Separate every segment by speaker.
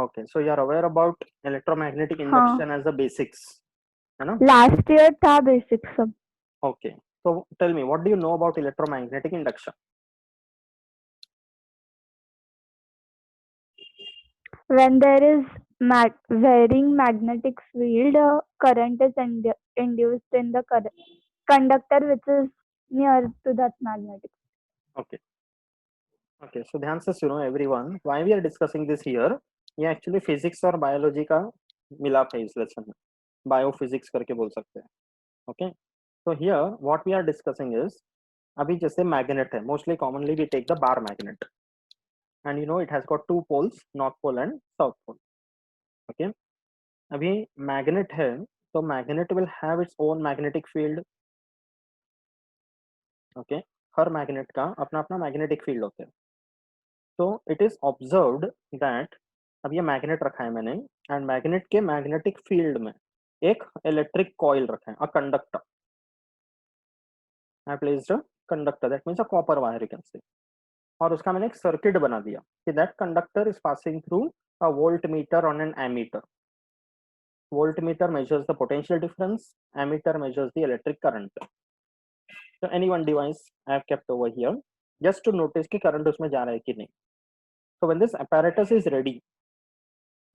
Speaker 1: Okay, so you are aware about electromagnetic
Speaker 2: हाँ,
Speaker 1: induction as a basics, है ना?
Speaker 2: Last year था basic सब.
Speaker 1: Okay, so tell me, what do you know about electromagnetic induction?
Speaker 2: When there is varying magnetic field, current is induced in the conductor which is near to that magnetic.
Speaker 1: Okay, okay, so ध्यान से सुनो everyone, why we are discussing this here? ये actually physics और biology का मिलाप है इस lesson में, बायोफिजिक्स करके बोल सकते हैं. Okay, so here what we are discussing is, अभी जैसे मैग्नेट है, mostly commonly we take the bar magnet, and you know it has got two poles, north pole and south pole. Okay, अभी magnet है, तो magnet will have its own magnetic field. Okay, हर magnet का अपना अपना magnetic field होता है. तो इट इज ऑब्जर्व्ड दैट, अब ये मैग्नेट रखा है मैंने, एंड मैग्नेट के मैग्नेटिक फील्ड में एक इलेक्ट्रिक कॉइल रखा है, a conductor. I placed a conductor, that means a copper wire you can say, और उसका मैंने एक सर्किट बना दिया कि that conductor is passing through a voltmeter on an ammeter. Voltmeter measures the potential difference, ammeter measures the electric current. So any one device I have kept over here just to notice कि current उसमें जा रहा है कि नहीं. So when this apparatus is ready,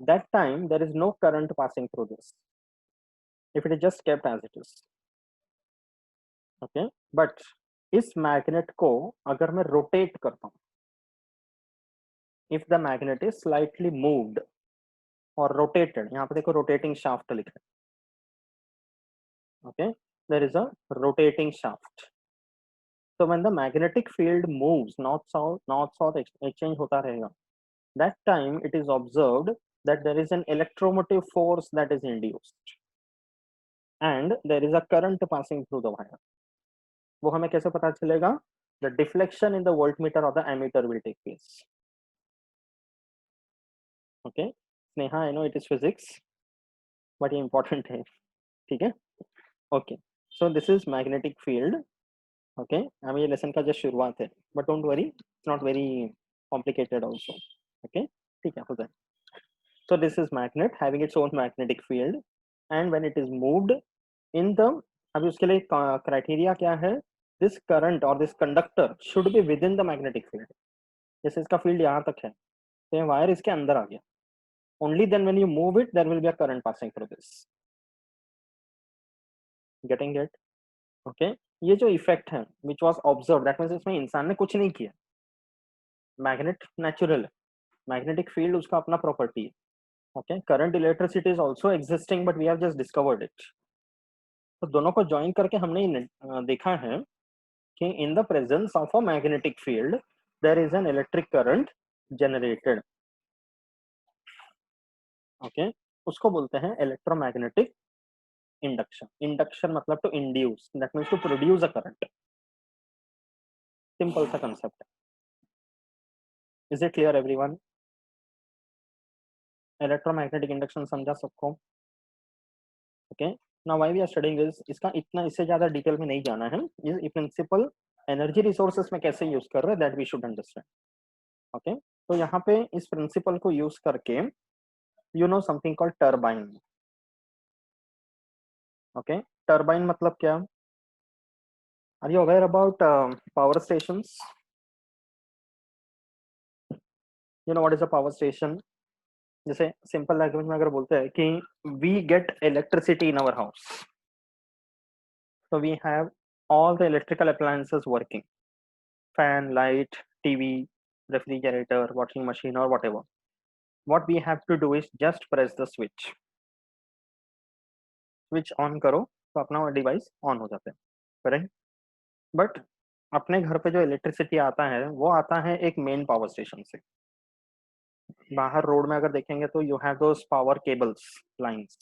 Speaker 1: that time there is no current passing through this, if it is just kept as it is. Okay, but इस magnet को अगर मैं rotate करता हूँ, if the magnet is slightly moved or rotated, यहाँ पे देखो rotating shaft लिखा है. Okay, there is a rotating shaft. So when the magnetic field moves north south exchange होता रहेगा, that time it is observed that there is an electromotive force that is induced and there is a current passing through the wire. वो हमें कैसे पता चलेगा? The deflection in the voltmeter or the ammeter will take place. Okay, Sneha, I know it is physics, but ये important है, ठीक है? Okay, so this is magnetic field. Okay, अभी ये लेसन का जस्ट शुरुआत है, but don't worry, it's not very complicated also. Okay, ठीक है, हो जाए. So this is magnet having its own magnetic field, and when it is moved in the, अभी उसके लिए क्राइटेरिया क्या है? This current or this conductor should be within the magnetic field. जैसे इसका फील्ड यहाँ तक है, तो ये वायर इसके अंदर आ गया. Only then when you move it, there will be a current passing through this. Getting it? Okay. ये जो इफेक्ट है, which was observed, that means इसमें इंसान ने कुछ नहीं किया. मैग्नेट नेचुरल है, मैग्नेटिक फील्ड उसका अपना प्रॉपर्टी है. Okay, current electricity is also existing, but we have just discovered it. तो दोनों को ज्वाइन करके हमने देखा है कि in the presence of a magnetic field there is an electric current generated. Okay, उसको बोलते हैं इलेक्ट्रोमैग्नेटिक इंडक्शन. इंडक्शन मतलब to induce, that means to produce a current. Simple सा कंसेप्ट है. Is it clear everyone? Electromagnetic induction समझा सबको? Okay, now why we are studying this, इसका इतना इससे ज्यादा डिटेल में नहीं जाना है. ये प्रिंसिपल एनर्जी रिसोर्सेस में कैसे यूज कर रहे हैं, that we should understand. Okay, तो यहाँ पे इस प्रिंसिपल को यूज करके you know something called turbine. Okay, turbine मतलब क्या? Are you aware about power stations? You know what is a power station? जैसे सिंपल लैंग्वेज में अगर बोलते हैं कि we get electricity in our house, so we have all the electrical appliances working, fan, light, TV, refrigerator, washing machine or whatever. What we have to do is just press the switch on करो तो अपना device on हो जाता है, correct? But अपने घर पे जो इलेक्ट्रिसिटी आता है वो आता है एक मेन पावर स्टेशन से. बाहर रोड में अगर देखेंगे तो you have those power cables, lines,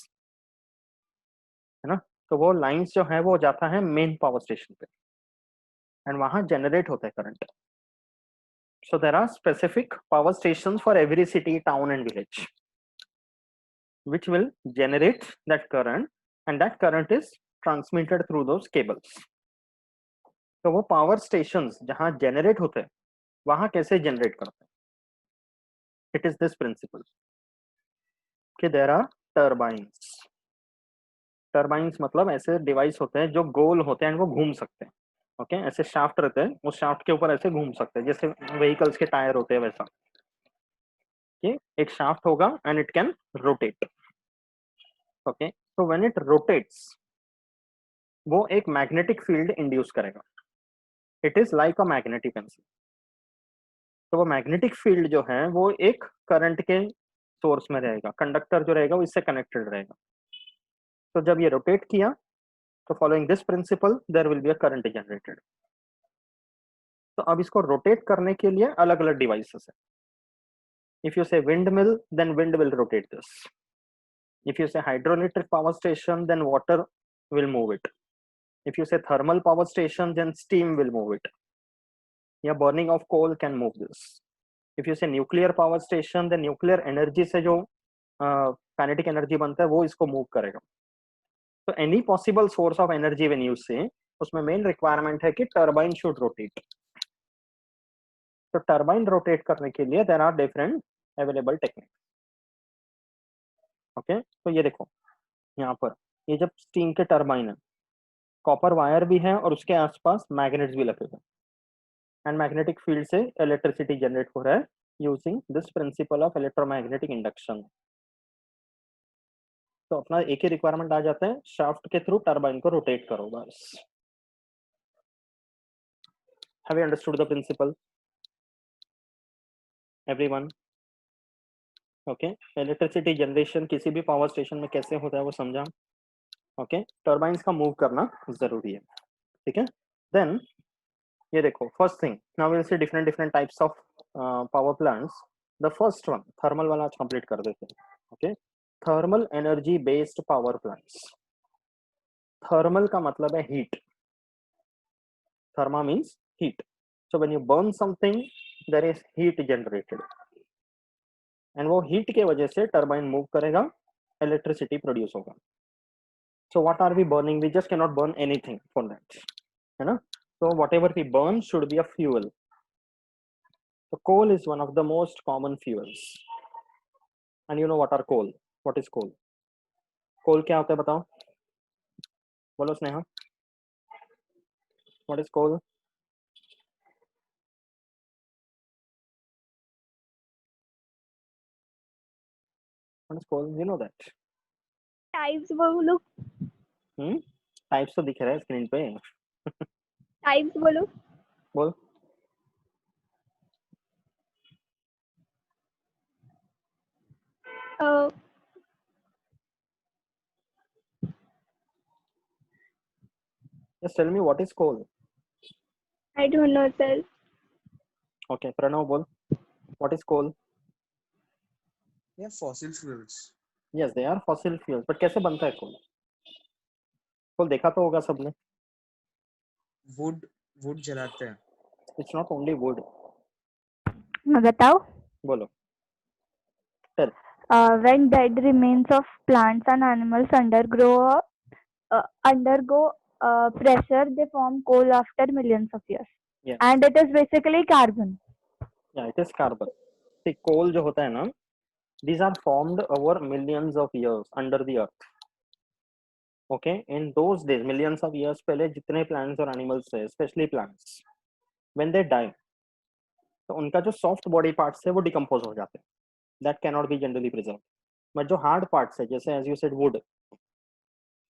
Speaker 1: है ना? तो वो लाइंस जो है वो जाता है मेन पावर स्टेशन पे, एंड वहां जनरेट होता है current. So there are specific power stations for every city, town and village, which will generate that current, and that current is transmitted through those cables. तो वो power stations जहां generate होते हैं वहां कैसे जनरेट करते हैं? It is this principle. कि देयर आर टर्बाइंस। टर्बाइंस मतलब ऐसे डिवाइस होते हैं जो गोल होते हैं, वो घूम सकते हैं। ओके, ऐसे शाफ्ट रहते हैं, उस शाफ्ट के ऊपर ऐसे घूम सकते हैं, जैसे व्हीकल्स के टायर होते हैं वैसा। कि एक शाफ्ट होगा and it can rotate. Okay, so when it rotates वो एक मैग्नेटिक फील्ड इंड्यूस करेगा। It is like a magnetic pencil. तो वो मैग्नेटिक फील्ड जो है वो एक करंट के सोर्स में रहेगा, कंडक्टर जो रहेगा वो इससे कनेक्टेड रहेगा। तो जब ये रोटेट किया तो following this principle there will be a current generated. तो अब इसको रोटेट करने के लिए अलग अलग डिवाइसेस है। If you say wind mill then wind will rotate this. If you say hydroelectric power station then water will move it. If you say thermal power station then steam will move it, या burning of coal can move this. If you say nuclear power station then nuclear energy से जो kinetic energy बनता है वो इसको move करेगा। तो any possible source of energy when you say, उसमें मेन रिक्वायरमेंट है कि टरबाइन शुड रोटेट। तो टरबाइन रोटेट करने के लिए there are different available technique. Okay, तो ये देखो यहाँ पर, ये जब स्टीम के टरबाइन है, कॉपर वायर भी है और उसके आसपास मैग्नेट्स भी लगे हुए हैं, एंड मैग्नेटिक फील्ड से इलेक्ट्रिसिटी जनरेट हो रहा है using this principle of electromagnetic induction. तो अपना एक ही रिक्वायरमेंट आ जाता है, शाफ्ट के थ्रू टरबाइन को रोटेट करो बस। Have you understood the principle everyone? Okay, electricity generation किसी भी पावर स्टेशन में कैसे होता है वो समझा। ओके, टर्बाइंस का मूव करना जरूरी है, ठीक है। देन ये देखो, first thing now will see different different types of power plants. The first one, thermal वाला आज कंप्लीट कर देते हैं। Okay, thermal energy based power plants. Thermal का मतलब है heat, therma means heat. So when you burn something there is heat generated, and वो heat के वजह से टरबाइन मूव करेगा, इलेक्ट्रिसिटी प्रोड्यूस होगा। So what are we burning? We just cannot burn anything for that, है ना? So whatever we burn should be a fuel. So coal is one of the most common fuels. And you know what are coal? What is coal? Coal क्या होता है बताओ? बोलो Sneha. What is coal? What is coal? You know that?
Speaker 2: Types बोलो.
Speaker 1: Types तो दिख रहा है स्क्रीन पे.
Speaker 2: टाइप्स बोलो.
Speaker 1: बोल. Just tell me what is coal.
Speaker 2: I don't know, sir.
Speaker 1: Okay, Pranav बोल. What is coal?
Speaker 3: Yeah, fossil fuels.
Speaker 1: Yes, they are fossil fuels. But कैसे बनता है coal? Coal देखा तो होगा सबने.
Speaker 3: Wood जलाते हैं.
Speaker 1: It's not only wood.
Speaker 2: बताओ.
Speaker 1: बोलो. Tell.
Speaker 2: When dead remains of plants and animals undergo pressure, they form coal after millions of years.
Speaker 1: Yes.
Speaker 2: And it is basically carbon.
Speaker 1: Yeah, it is carbon. See, coal जो होता है ना, these are formed over millions of years under the earth. Okay, in those days, millions of years पहले जितने plants और animals थे, especially plants, when they die, तो उनका जो soft body parts है वो decompose हो जाते हैं. That cannot be generally preserved. but जो hard parts है, जैसे as you said wood,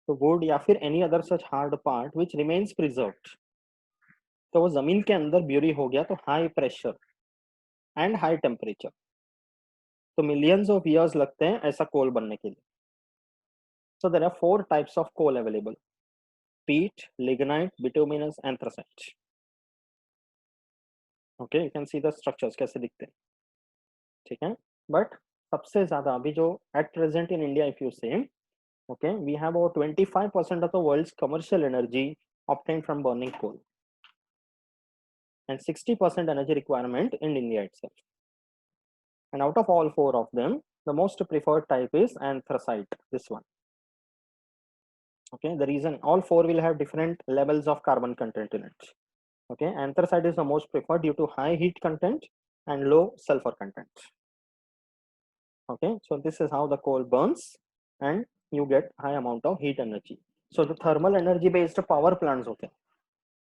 Speaker 1: तो wood या फिर any other such hard part which remains preserved, तो वो जमीन के अंदर ब्यूरी हो गया तो high pressure and high temperature, तो मिलियंस ऑफ इयर्स लगते हैं ऐसा कोल बनने के लिए. So there are 4 types of coal available: peat, lignite, bituminous, anthracite. Okay, you can see the structures कैसे दिखते हैं, ठीक है. But सबसे ज्यादा अभी जो at present in India, if you say, okay, we have over 25% of the world's commercial energy obtained from burning coal, and 60% energy requirement in India itself. And out of all 4 of them, the most preferred type is anthracite, this one. Okay, the reason all 4 will have different levels of carbon content in it. Okay, anthracite is the most preferred due to high heat content and low sulfur content. Okay, so this is how the coal burns and you get high amount of heat energy. So the thermal energy based power plants, okay,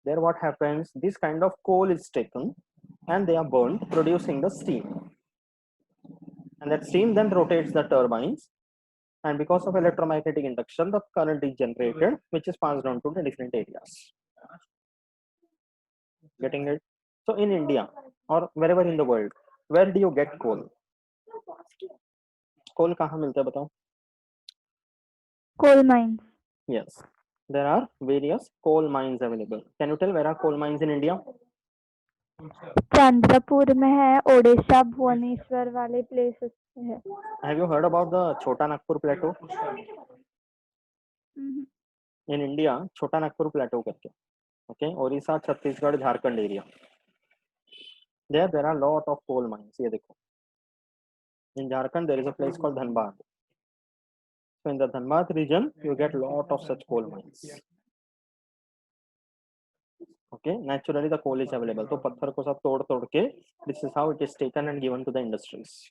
Speaker 1: there what happens, this kind of coal is taken and they are burned, producing the steam, and that steam then rotates the turbines, and because of electromagnetic induction the current is generated which is passed on to the different areas. Getting it? So in India or wherever in the world, where do you get coal? Coal कहाँ मिलता है बताओ?
Speaker 2: Coal mines.
Speaker 1: Yes, there are various coal mines available. Can you tell where are coal mines in India?
Speaker 2: Chandrapur में है, ओडिशा भुवनेश्वर वाले places पे है.
Speaker 1: Have you heard about the Chota Nagpur Plateau?
Speaker 2: Mhm.
Speaker 1: In India, Chota Nagpur Plateau करके, okay, Orissa, Chhattisgarh, Jharkhand area. There are lot of coal mines. ये देखो. In Jharkhand, there is a place called Dhanbad. So in the Dhanbad region, you get lot of such coal mines. Okay, naturally the coal is available. तो पत्थर को सब तोड़ के, this is how it is taken and given to the industries.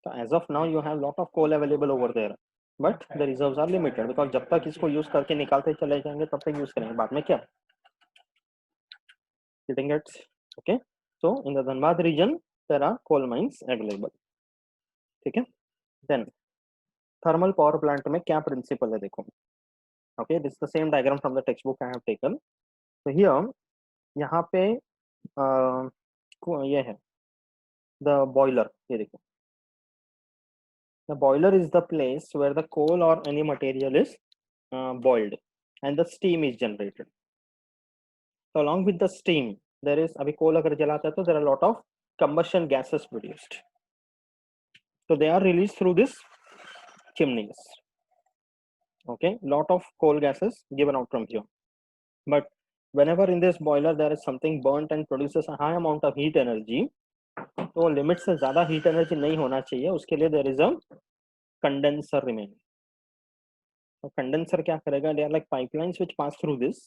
Speaker 1: So as of now, you have lot of coal available over there, but the reserves are limited because जब तक इसको use करके निकालते चले जाएंगे तब तक use करेंगे, बाद में क्या? Getting it? Okay. So in the Dhanbad region, there are coal mines available. ठीक है? Then thermal power plant में क्या principle है देखो. Okay, this is the same diagram from the textbook I have taken. So here, यहाँ पे ये है the boiler. ये देखो. The boiler is the place where the coal or any material is boiled and the steam is generated. So along with the steam, there is अभी coal अगर जलाता है तो there are a lot of combustion gases produced. So they are released through this chimneys. Okay, lot of coal gases given out from here. But whenever in this boiler there is something burnt and produces a high amount of heat energy, तो limit से ज्यादा heat energy नहीं होना चाहिए, उसके लिए there is a condenser remaining. तो condenser क्या करेगा, they are like pipelines which pass through this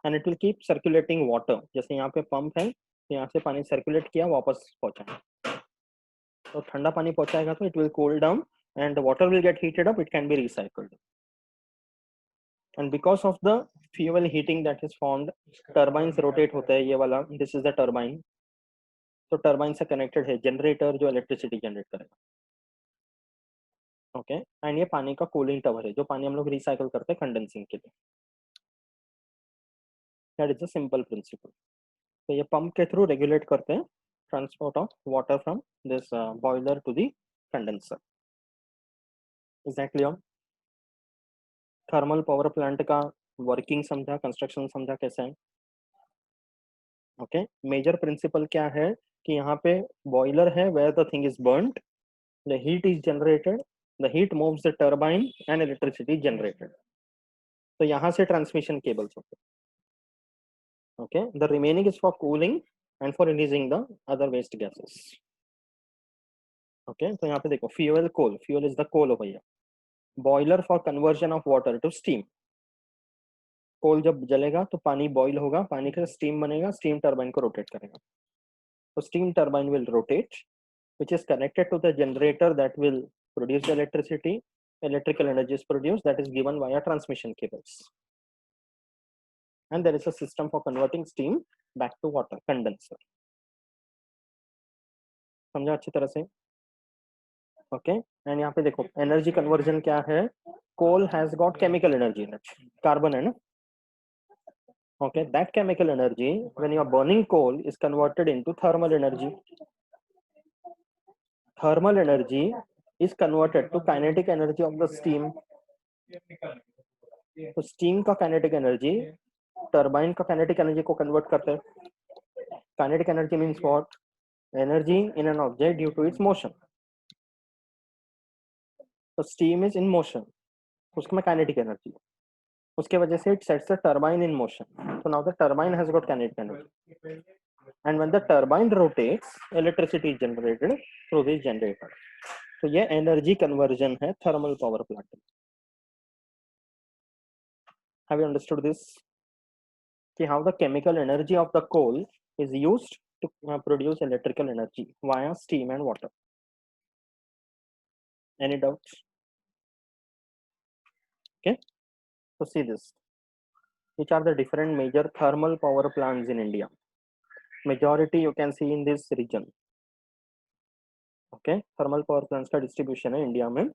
Speaker 1: and it will keep circulating water. जैसे यहाँ पे पंप है, यहाँ से पानी सर्कुलेट किया वापस पहुंचाएगा, तो ठंडा पानी पहुंचाएगा तो it will cool down and the water will get heated up, it can be recycled. And because of the fuel heating that is formed, turbines rotate होता है, ये वाला, this is the turbine. तो टर्बाइन से connected है generator जो electricity generate करेगा. Okay, and ये पानी का कूलिंग टावर है, जो पानी हम लोग रिसाइकल करते हैं कंडेंसिंग के लिए. That is a simple principle. तो ये पंप के थ्रू रेगुलेट करते हैं transport of water from this boiler to the condenser. Is that clear? Thermal power plant का वर्किंग समझा, कंस्ट्रक्शन समझा कैसे है. ओके, मेजर प्रिंसिपल क्या है कि यहाँ पे बॉयलर है where the thing is burned, the heat is generated, the heat moves the turbine and electricity generated. तो यहाँ से ट्रांसमिशन केबल्स होते हैं. Okay, the remaining is for cooling and for releasing the other waste gases. Okay, तो यहाँ पे देखो fuel coal, fuel is the coal over here. Boiler for conversion of water to steam. Coal जब जलेगा तो पानी बॉईल होगा, पानी का स्टीम बनेगा, स्टीम टर्बाइन को रोटेट करेगा. तो steam turbine will rotate which is connected to the generator that will produce the electricity. Electrical energy is produced, that is given via transmission cables, and there is a system for converting steam back to water, condenser. समझा अच्छी तरह से? Okay, and यहाँ पे देखो energy conversion क्या है. Coal has got chemical energy in it, carbon है ना. okay, that chemical energy when you are burning coal is converted into thermal energy. Thermal energy is converted to kinetic energy of the steam. तो steam का kinetic energy turbine का kinetic energy को convert करते हैं. Kinetic energy means what? Energy in an object due to its motion. तो steam is in motion, उसमें kinetic energy, उसके वजह से it sets the turbine in motion. तो now the turbine has got kinetic energy, and when the turbine rotates electricity is generated through this generator. तो ये energy conversion है thermal power plant. Have you understood this? How the chemical energy of the coal is used to produce electrical energy via steam and water. Any doubts? Okay, so see this. Which are the different major thermal power plants in India? Majority you can see in this region. Okay, thermal power plants का distribution है India में.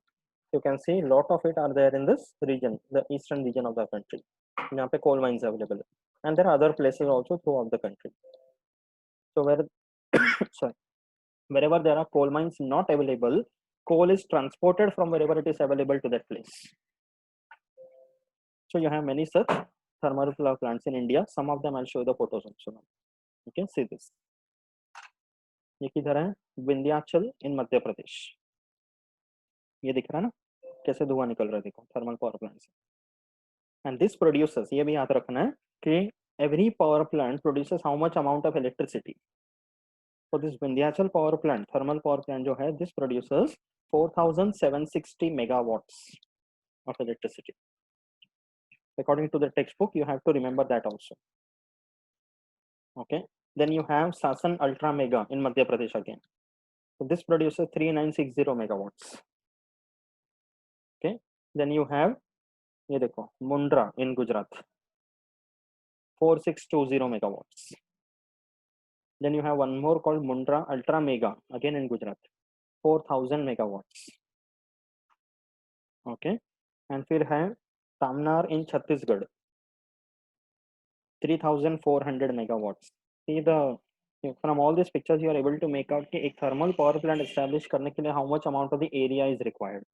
Speaker 1: You can see lot of it are there in this region, the eastern region of the country. यहाँ पे coal mines available है. And there are other places also throughout the country. So where sorry, wherever there are coal mines not available, coal is transported from wherever it is available to that place. So you have many such thermal power plants in India. Some of them I'll show you the photos also now. You can see this. ये किधर है? Vindhyachal in Madhya Pradesh. ये दिख रहा है ना? कैसे धुआं निकल रहा है देखो thermal power plants. And this produces, ये भी याद रखना है कि every power plant produces how much amount of electricity. So this Vindhyachal power plant, thermal power plant जो है, this produces 4,760 megawatts of electricity. According to the textbook, you have to remember that also. Okay. Then you have Sasan Ultra Mega in Madhya Pradesh again. So this produces 3,960 megawatts. Okay. Then you have ये देखो Mundra in Gujarat, 4,620 megawatts. Then you have one more called Mundra Ultra Mega again in Gujarat, 4,000 megawatts. Okay. And फिर है Tamnar in Chhattisgarh, 3,400 megawatts. See the from all these pictures you are able to make out कि एक thermal power plant establish करने के लिए how much amount of the area is required.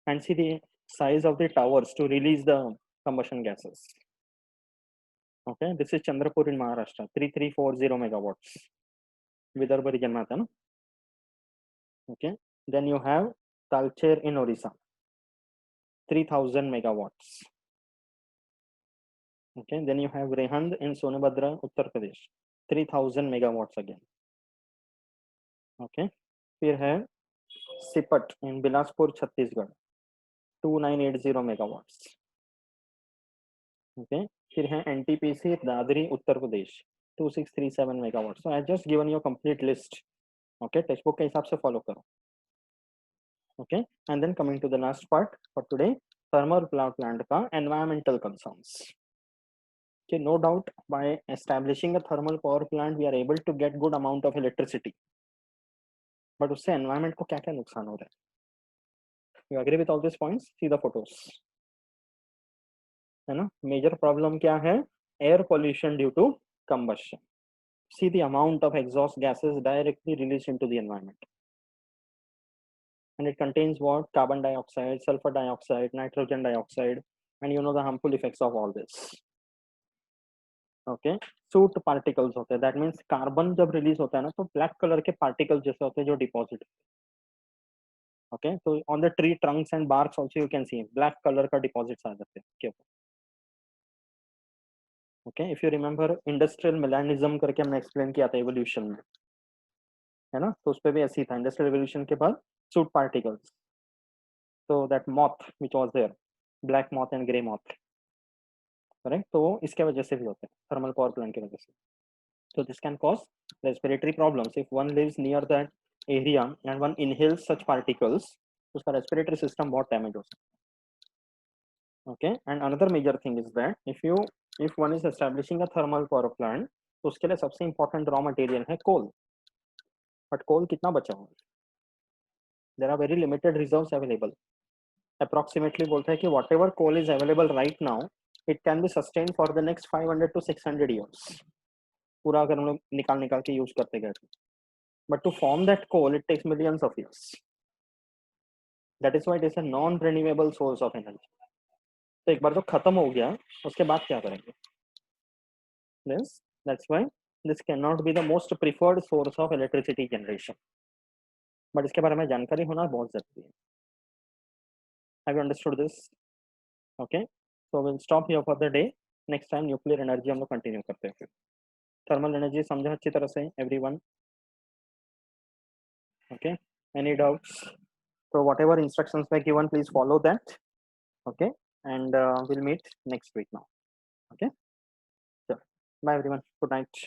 Speaker 1: And see the size of the towers to release the combustion gases. Okay, this is Chandrapur in Maharashtra, 3,340 megawatts. Vidarbha region में आता है ना? Okay, then you have Talcher in Orissa, 3,000 megawatts. Okay, then you have Rehand in Sonabhadra, Uttar Pradesh, 3,000 megawatts again. Okay, फिर है Sipat in Bilaspur, Chhattisgarh, 2,980 megawatts. Okay, फिर है NTPC Dadri, Uttar Pradesh, 2,637 megawatts. So I just given you a complete list. Okay, textbook के हिसाब से follow करो. Okay, and then coming to the last part for today, thermal power plant का environmental concerns. Okay, no doubt by establishing a thermal power plant we are able to get good amount of electricity. But उससे environment को क्या-क्या नुकसान हो रहा है? You agree with all these points? See the photos. है ना? Major problem क्या है? Air pollution due to combustion. See the amount of exhaust gases directly released into the environment. And it contains what? Carbon dioxide, sulfur dioxide, nitrogen dioxide, and you know the harmful effects of all this. Okay, soot particles होते हैं. That means carbon जब release होता है ना, तो black color के particles जैसे होते हैं जो deposit. Okay, so on the tree trunks and barks also you can see black color का deposits आ जाते हैं. Okay, if you remember industrial melanism करके हमने explain किया था evolution में, है ना? तो उस पे भी ऐसी था industrial revolution के बाद soot particles. So that moth which was there, black moth and grey moth, correct? तो इसके वजह से भी होते हैं thermal power plant की वजह से. So this can cause respiratory problems if one lives near that area and one inhales such particles. उसका respiratory system बहुत damage हो सकता है. Okay, and another major thing is that if one is establishing a thermal power plant, तो उसके लिए सबसे important raw material है coal. But coal कितना बचा हुआ है? There are very limited reserves available. Approximately बोलता है कि whatever coal is available right now, it can be sustained for the next 500 to 600 years. पूरा अगर हम लोग निकाल के यूज करते गए. But to form that coal, it takes millions of years. That is why it is a non-renewable source of energy. तो एक बार जो खत्म हो गया, उसके बाद क्या करेंगे? Yes, that's why this cannot be the most preferred source of electricity generation. But इसके बारे में जानकारी होना बहुत जरूरी है. Have you understood this? Okay, so we'll stop here for the day. Next time nuclear energy हम लोग continue करते हैं. Thermal energy समझा अच्छी तरह से everyone? Okay, any doubts? So whatever instructions were given, please follow that. Okay, and we'll meet next week now. Okay, so bye everyone. Good night.